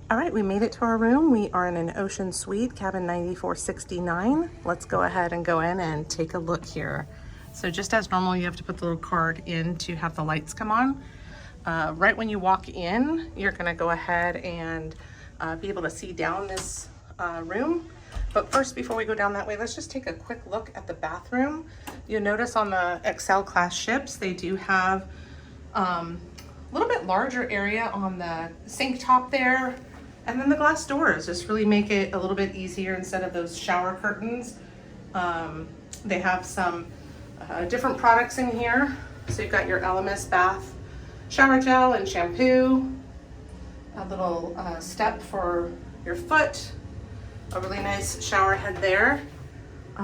All right, we made it to our room. We are in an ocean suite, cabin 9469. Let's go ahead and go in and take a look here. So just as normal, you have to put the little card in to have the lights come on. Right when you walk in, you're gonna go ahead and be able to see down this room. But first, before we go down that way, let's just take a quick look at the bathroom. You'll notice on the XL class ships, they do have a little bit larger area on the sink top there. And then the glass doors just really make it a little bit easier instead of those shower curtains. They have some different products in here. So you've got your LMS bath shower gel and shampoo, a little step for your foot, a really nice shower head there.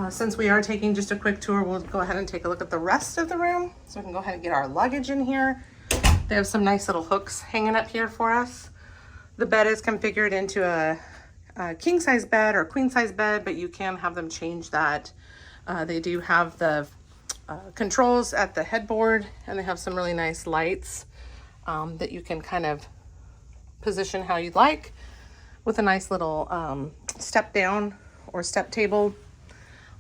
Since we are taking just a quick tour, we'll go ahead and take a look at the rest of the room. So we can go ahead and get our luggage in here. They have some nice little hooks hanging up here for us. The bed is configured into a king size bed or queen size bed, but you can have them change that. They do have the controls at the headboard, and they have some really nice lights that you can kind of position how you'd like, with a nice little step down or step table.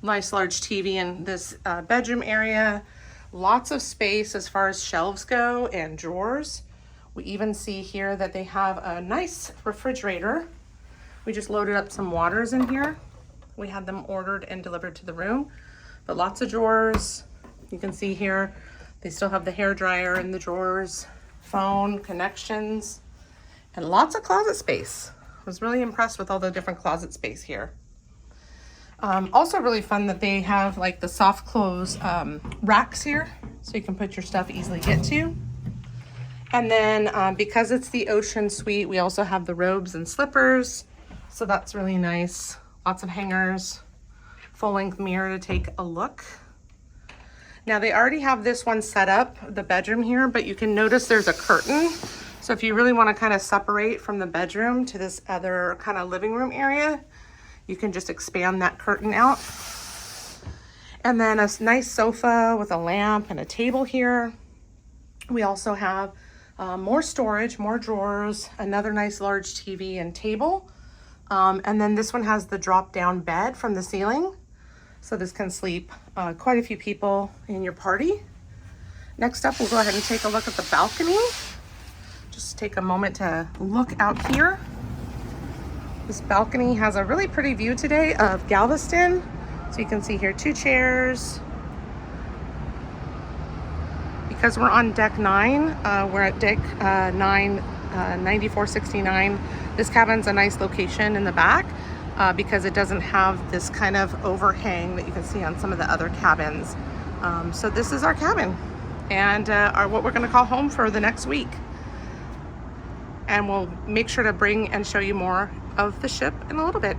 Nice large TV in this bedroom area. Lots of space as far as shelves go and drawers. We even see here that they have a nice refrigerator. We just loaded up some waters in here. We had them ordered and delivered to the room, but lots of drawers. You can see here, they still have the hair dryer in the drawers, phone connections, and lots of closet space. I was really impressed with all the different closet space here. Also really fun that they have like the soft close racks here, so you can put your stuff easily get to. And then because it's the ocean suite, we also have the robes and slippers. So that's really nice. Lots of hangers, full length mirror to take a look. Now they already have this one set up, the bedroom here, but you can notice there's a curtain. So if you really want to kind of separate from the bedroom to this other kind of living room area, you can just expand that curtain out. And then a nice sofa with a lamp and a table here. We also have more storage, more drawers, another nice large TV and table. And then this one has the drop down bed from the ceiling. So this can sleep quite a few people in your party. Next up, we'll go ahead and take a look at the balcony. Just take a moment to look out here. This balcony has a really pretty view today of Galveston. So you can see here 2 chairs. Because we're on deck 9, we're at deck 9, 9469. This cabin's a nice location in the back because it doesn't have this kind of overhang that you can see on some of the other cabins. So this is our cabin and what we're gonna call home for the next week. And we'll make sure to bring and show you more of the ship in a little bit.